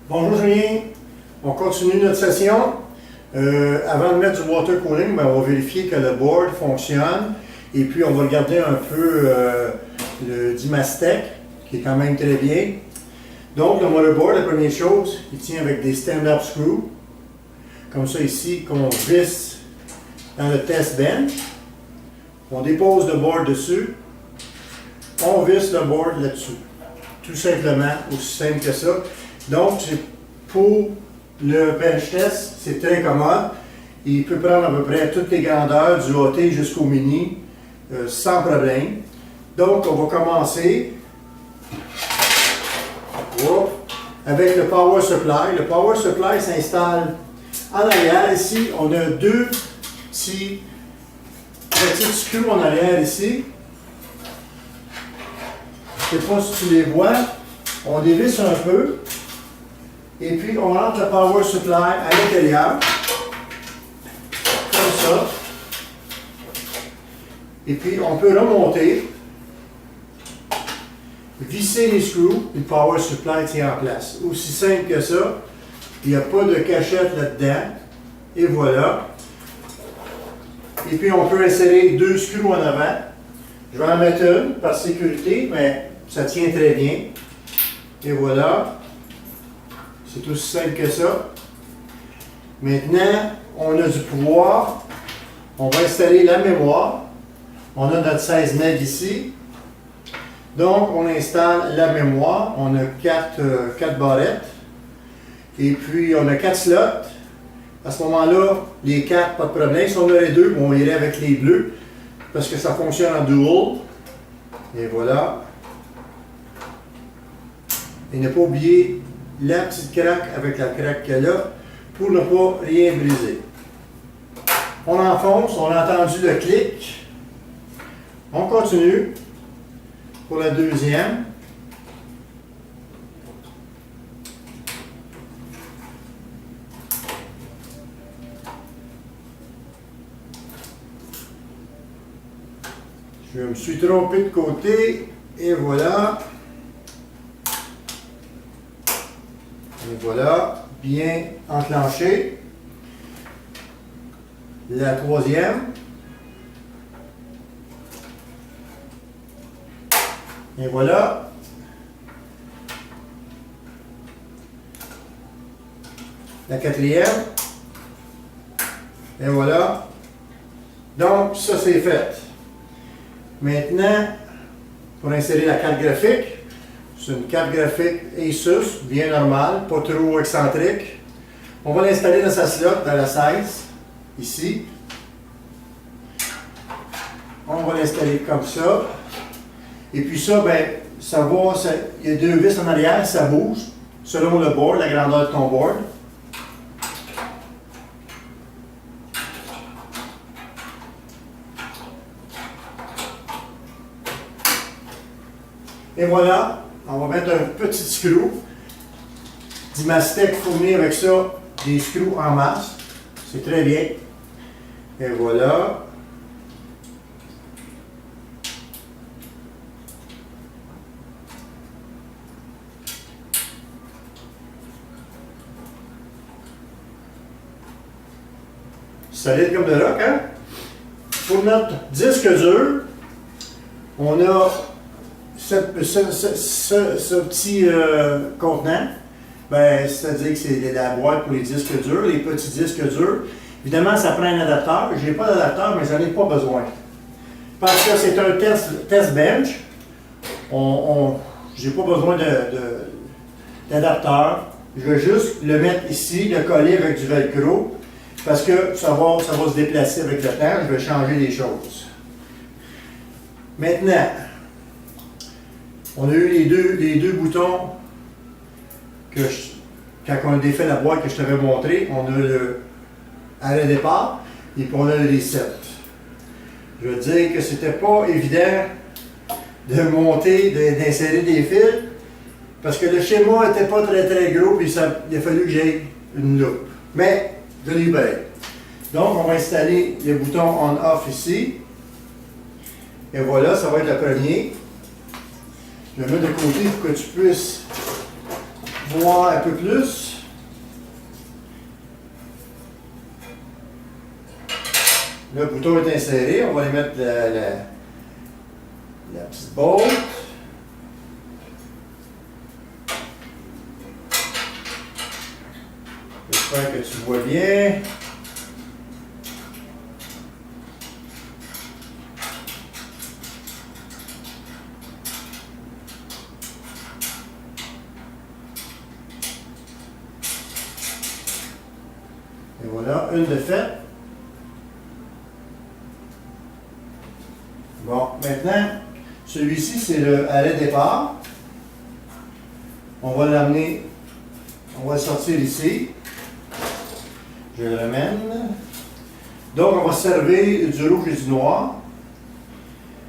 Bonjour Julien, on continue notre session. Avant de mettre du water cooling, on va vérifier que le board fonctionne et puis on va regarder un peu le Dimastec qui est quand même très bien. Donc le motherboard, la première chose, il tient avec des stand-up screws comme ça ici qu'on visse dans le test bench. On dépose le board dessus, on visse le board là-dessus. Tout simplement, aussi simple que ça. Donc, pour le bench test, c'est très commode. Il peut prendre à peu près toutes les grandeurs, du OT jusqu'au mini, sans problème. Donc, on va commencer avec le power supply. Le power supply s'installe en arrière. Ici, on a deux petits screws en arrière ici. Je ne sais pas si tu les vois. On dévisse un peu. Et puis, on rentre le power supply à l'intérieur. Comme ça. Et puis, on peut remonter. Visser les screws. Et le power supply tient en place. Aussi simple que ça. Il n'y a pas de cachette là-dedans. Et voilà. Et puis, on peut insérer deux screws en avant. Je vais en mettre une par sécurité, mais ça tient très bien. Et voilà. C'est aussi simple que ça. Maintenant, on a du pouvoir. On va installer la mémoire. On a notre 16 MB ici. Donc, on installe la mémoire. On a 4 barrettes. Et puis, on a 4 slots. À ce moment-là, les 4, pas de problème. Si on aurait 2, on irait avec les bleus. Parce que ça fonctionne en dual. Et voilà. Et ne pas oublier la petite craque avec la craque qu'elle a pour ne pas rien briser. On enfonce, on a entendu le clic. On continue pour la deuxième. Je me suis trompé de côté et voilà. Et voilà, bien enclenché. La troisième. Et voilà. La quatrième. Et voilà. Donc, ça c'est fait. Maintenant, pour insérer la carte graphique, c'est une carte graphique Asus, bien normale, pas trop excentrique. On va l'installer dans sa slot, dans la 16, ici. On va l'installer comme ça. Et puis ça, ben, il y a deux vis en arrière, ça bouge, selon le board, la grandeur de ton board. Et voilà. On va mettre un petit screw. Dimastec fournit avec ça des screws en masse. C'est très bien. Et voilà. Solide comme de roc, hein? Pour notre disque dur, on a ce petit contenant, ben, c'est-à-dire que c'est la boîte pour les disques durs, les petits disques durs. Évidemment, ça prend un adapteur. Je n'ai pas d'adapteur, mais j'en ai pas besoin. Parce que c'est un test bench. Je n'ai pas besoin d'adapteur. Je vais juste le mettre ici, le coller avec du velcro. Parce que ça va se déplacer avec le temps. Je vais changer les choses. Maintenant, on a eu les deux boutons quand on a défait la boîte que je t'avais montré. On a le arrêt départ et puis on a le reset. Je veux dire que c'était pas évident de monter, d'insérer des fils parce que le schéma n'était pas très gros puis il a fallu que j'aie une loupe. Mais je l'ai bien. Donc on va installer le bouton on-off ici. Et voilà, ça va être le premier. Je vais le mettre de côté pour que tu puisses voir un peu plus. Le bouton est inséré. On va aller mettre la petite bolt. J'espère que tu vois bien. Et voilà, une de faite. Bon, maintenant, celui-ci, c'est le arrêt départ. On va l'amener, on va le sortir ici. Je le ramène. Donc, on va se servir du rouge et du noir.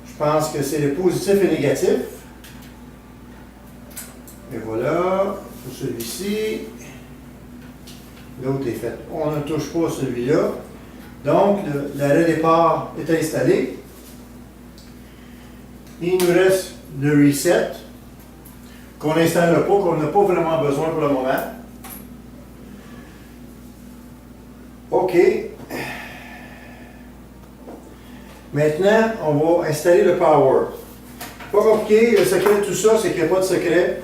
Je pense que c'est le positif et négatif. Et voilà, pour celui-ci. L'autre est fait. On ne touche pas celui-là. Donc, l'arrêt départ est installé. Il nous reste le reset, qu'on n'installe pas, qu'on n'a pas vraiment besoin pour le moment. OK. Maintenant, on va installer le power. Pas compliqué, le secret de tout ça, c'est qu'il n'y a pas de secret.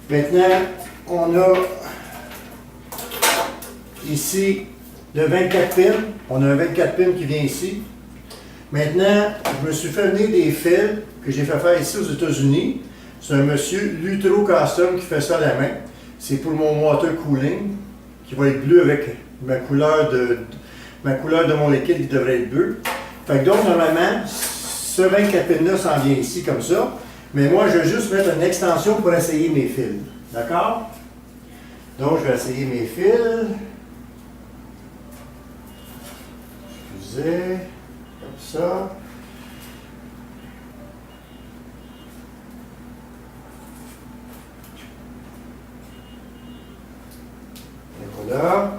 Maintenant, on a ici le 24 pins. On a un 24 pins qui vient ici. Maintenant, je me suis fait venir des fils que j'ai fait faire ici aux États-Unis. C'est un monsieur Lutero Custom qui fait ça à la main. C'est pour mon water cooling, qui va être bleu avec ma couleur de mon liquide qui devrait être bleu. Fait que donc, normalement, ce 24 pins-là s'en vient ici comme ça. Mais moi, je vais juste mettre une extension pour essayer mes fils. D'accord? Donc, je vais essayer mes fils. Excusez. Comme ça. Et voilà.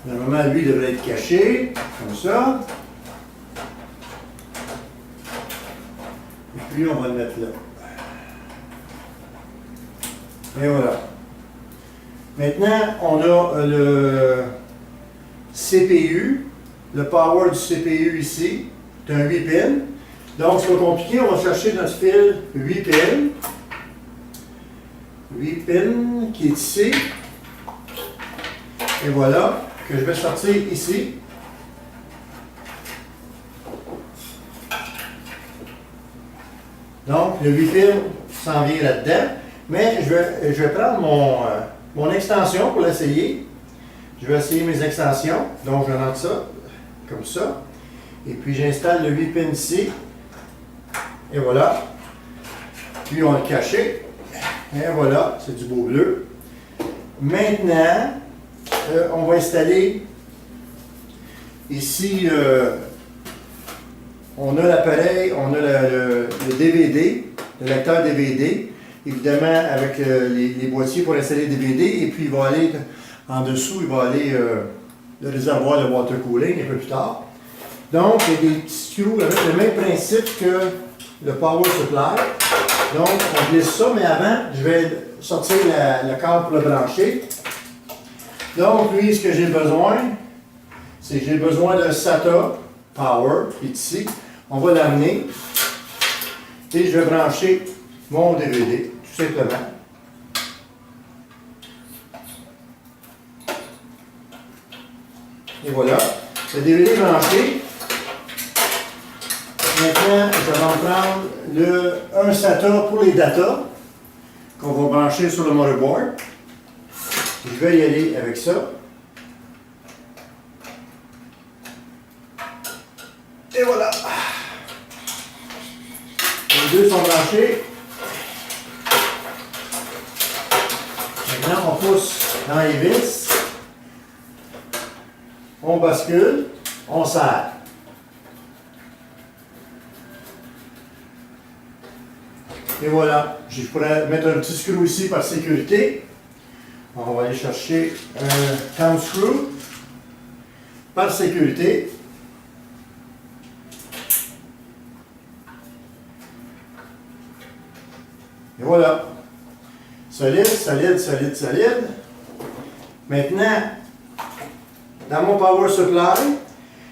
Normalement, lui devrait être caché, comme ça. Et puis, on va le mettre là. Et voilà. Maintenant, on a le CPU. Le power du CPU ici, c'est un 8 pins. Donc, c'est pas compliqué, on va chercher notre fil 8 pins. 8 pins qui est ici. Et voilà, que je vais sortir ici. Donc, le 8 pins s'en vient là-dedans. Mais je vais prendre mon extension pour l'essayer. Je vais essayer mes extensions. Donc, je rentre ça. Comme ça. Et puis j'installe le 8 pins ici. Et voilà. Puis on le caché. Et voilà, c'est du beau bleu. Maintenant, on va installer ici, on a l'appareil, on a le DVD, le lecteur DVD, évidemment avec les boîtiers pour installer le DVD. Et puis il va aller en dessous, il va aller le réservoir de water cooling un peu plus tard. Donc, il y a des petits screws avec le même principe que le power supply. Donc, on glisse ça, mais avant, je vais sortir le câble pour le brancher. Donc, lui, ce que j'ai besoin, c'est que j'ai besoin d'un SATA power, qui est ici. On va l'amener et je vais brancher mon DVD, tout simplement. Et voilà, le DVD est branché. Maintenant, je vais en prendre un SATA pour les data qu'on va brancher sur le motherboard. Je vais y aller avec ça. Et voilà. Les deux sont branchés. Maintenant, on pousse dans les vis. On bascule, on serre. Et voilà, je pourrais mettre un petit screw ici par sécurité. On va aller chercher un cam screw par sécurité. Et voilà. Solide, solide, solide, solide. Maintenant, dans mon power supply,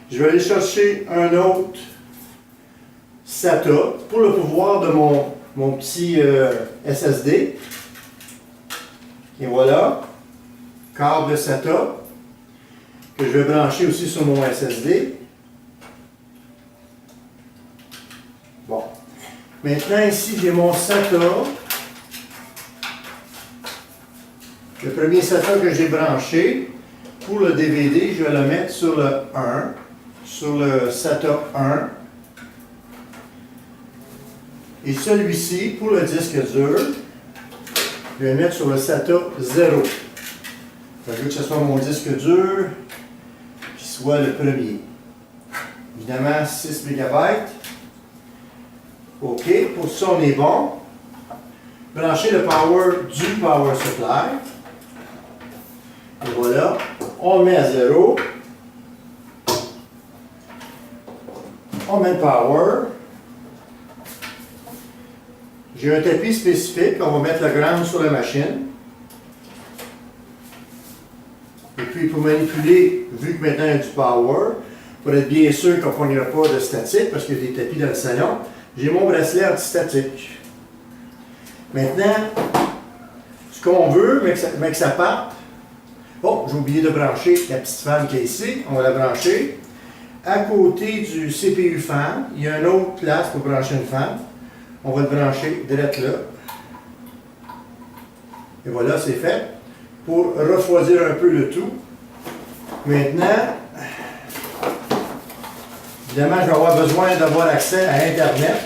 je vais aller chercher un autre SATA pour le pouvoir de mon petit SSD. Et voilà, câble SATA que je vais brancher aussi sur mon SSD. Bon. Maintenant, ici, j'ai mon SATA. Le premier SATA que j'ai branché pour le DVD, je vais le mettre sur le 1, sur le SATA 1. Et celui-ci, pour le disque dur, je vais le mettre sur le SATA 0. Je veux que ce soit mon disque dur qui soit le premier. Évidemment, 6 MB. OK, pour ça, on est bon. Brancher le power du power supply. Et voilà, on le met à 0. On met le power. J'ai un tapis spécifique, on va mettre le ground sur la machine. Et puis pour manipuler, vu que maintenant il y a du power, pour être bien sûr qu'on ne pognera pas de statique, parce qu'il y a des tapis dans le salon, j'ai mon bracelet anti-statique. Maintenant, ce qu'on veut, mais que ça parte. Oh, j'ai oublié de brancher la petite fan qui est ici. On va la brancher. À côté du CPU fan, il y a une autre place pour brancher une fan. On va le brancher direct là. Et voilà, c'est fait. Pour refroidir un peu le tout. Maintenant, évidemment, je vais avoir besoin d'avoir accès à Internet.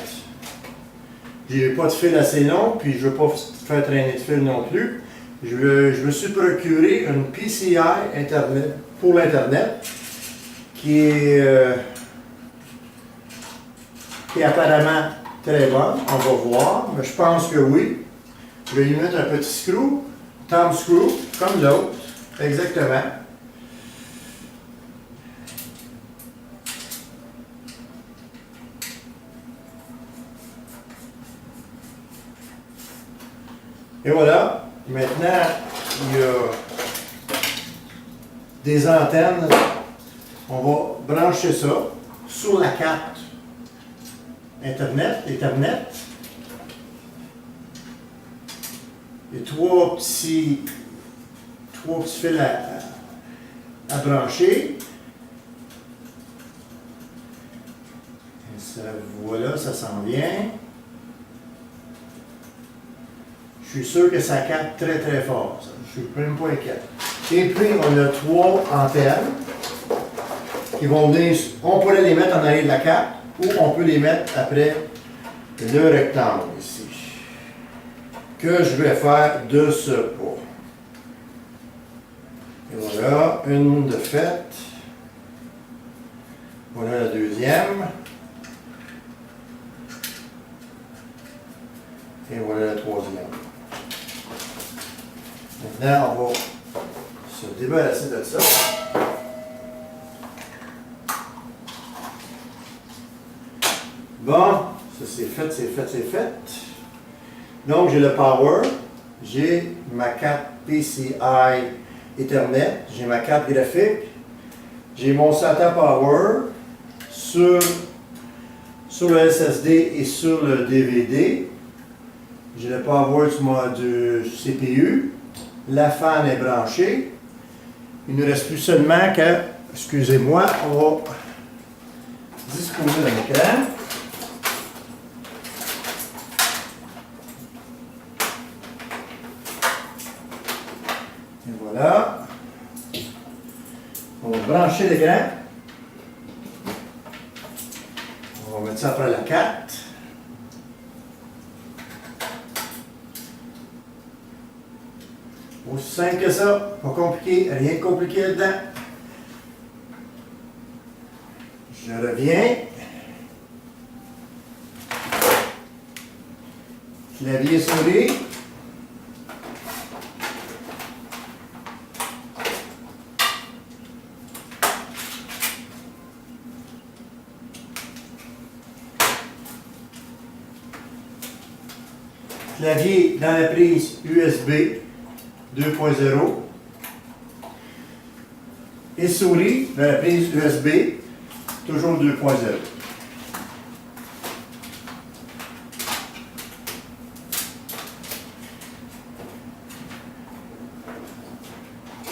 Je n'ai pas de fil assez long, puis je ne veux pas faire traîner de fil non plus. Je me suis procuré une PCI Internet, pour l'Internet qui est apparemment très bonne. On va voir, mais je pense que oui. Je vais y mettre un petit screw, thumb screw, comme l'autre, exactement. Et voilà. Maintenant, il y a des antennes. On va brancher ça sur la carte Ethernet. Et trois petits fils à brancher. Et ça, voilà, ça s'en vient. Je suis sûr que ça capte très très fort. Ça. Je ne suis même pas inquiet. Et puis, on a trois antennes qui vont venir. On pourrait les mettre en arrière de la carte ou on peut les mettre après le rectangle ici. Que je vais faire de ce pas. Et voilà, une de faite. Voilà la deuxième. Et voilà la troisième. Maintenant, on va se débarrasser de ça. Bon, ça c'est fait, c'est fait, c'est fait. Donc, j'ai le power, j'ai ma carte PCI Ethernet, j'ai ma carte graphique, j'ai mon SATA Power sur le SSD et sur le DVD. J'ai le power du CPU. La fan est branchée. Il ne reste plus seulement qu'à, excusez-moi, on va disposer de l'écran. Et voilà. On va brancher l'écran. On va mettre ça après la carte. Aussi simple que ça, pas compliqué, rien de compliqué là-dedans. Je reviens. Clavier souris. Clavier dans la prise USB 2.0. Et souris dans la prise USB, toujours 2.0.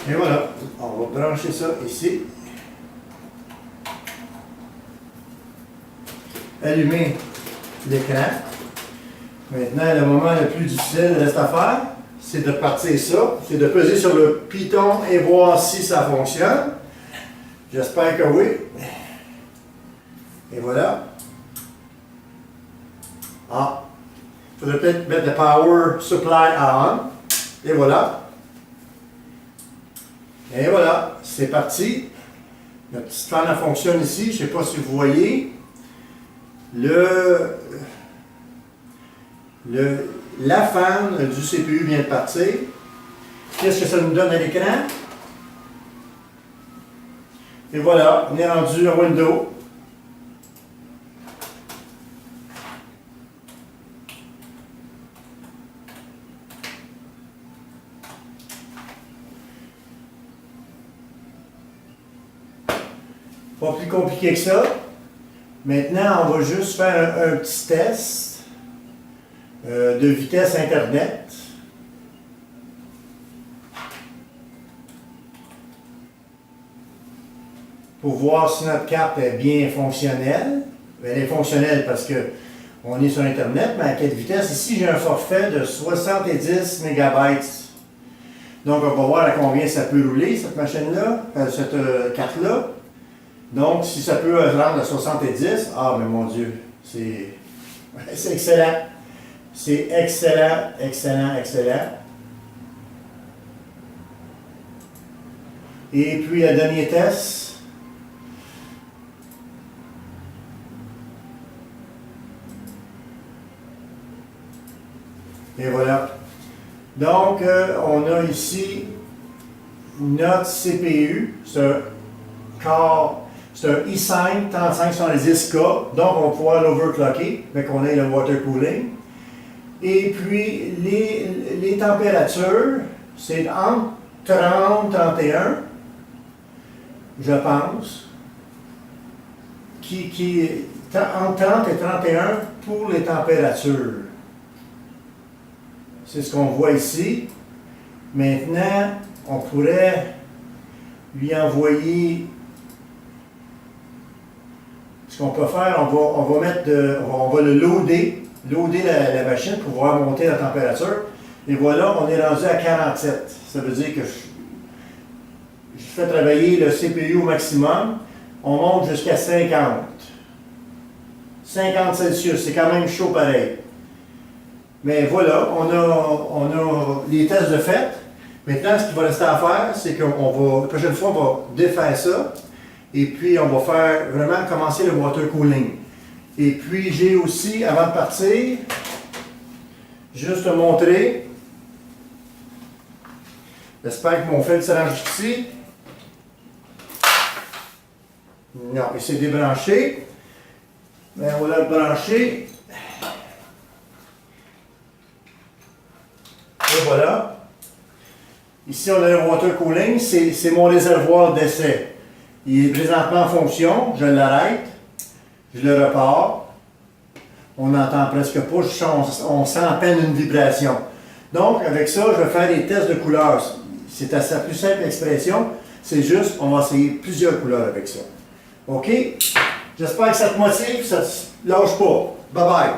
Et voilà, on va brancher ça ici. Allumer l'écran. Maintenant, le moment le plus difficile reste à faire, c'est de partir ça, c'est de peser sur le piton et voir si ça fonctionne. J'espère que oui. Et voilà. Ah, il faudrait peut-être mettre le power supply à on. Et voilà. Et voilà, c'est parti. La petite fan fonctionne ici. Je ne sais pas si vous voyez. La fan du CPU vient de partir. Qu'est-ce que ça nous donne à l'écran? Et voilà, on est rendu à Windows. Pas plus compliqué que ça. Maintenant, on va juste faire un petit test de vitesse Internet. Pour voir si notre carte est bien fonctionnelle. Elle est fonctionnelle parce qu'on est sur Internet, mais à quelle vitesse? Ici, j'ai un forfait de 70 MB. Donc, on va voir à combien ça peut rouler, cette machine-là, cette carte-là. Donc, si ça peut se rendre à 70, ah, mais mon Dieu, c'est excellent. C'est excellent, excellent, excellent. Et puis, le dernier test. Et voilà. Donc, on a ici notre CPU, c'est un i5 3570K, donc on va pouvoir l'overclocker, mais qu'on ait le water cooling. Et puis, les températures, c'est entre 30 et 31, je pense, entre 30 et 31 pour les températures. C'est ce qu'on voit ici. Maintenant, on pourrait lui envoyer. Ce qu'on peut faire, on va le loader la machine pour pouvoir monter la température. Et voilà, on est rendu à 47. Ça veut dire que je fais travailler le CPU au maximum. On monte jusqu'à 50. 50 Celsius, c'est quand même chaud pareil. Mais voilà, on a les tests de fait. Maintenant, ce qu'il va rester à faire, c'est la prochaine fois, on va défaire ça. Et puis, on va faire vraiment commencer le water cooling. Et puis, j'ai aussi, avant de partir, juste te montrer. J'espère que mon fil se range ici. Non, il s'est débranché. Mais on va le brancher. Et voilà. Ici, on a le water cooling. C'est mon réservoir d'essai. Il est présentement en fonction. Je l'arrête. Je le repars. On n'entend presque pas. On sent à peine une vibration. Donc, avec ça, je vais faire des tests de couleurs. C'est à sa plus simple expression. C'est juste, on va essayer plusieurs couleurs avec ça. OK? J'espère que ça te motive. Ça ne lâche pas. Bye bye.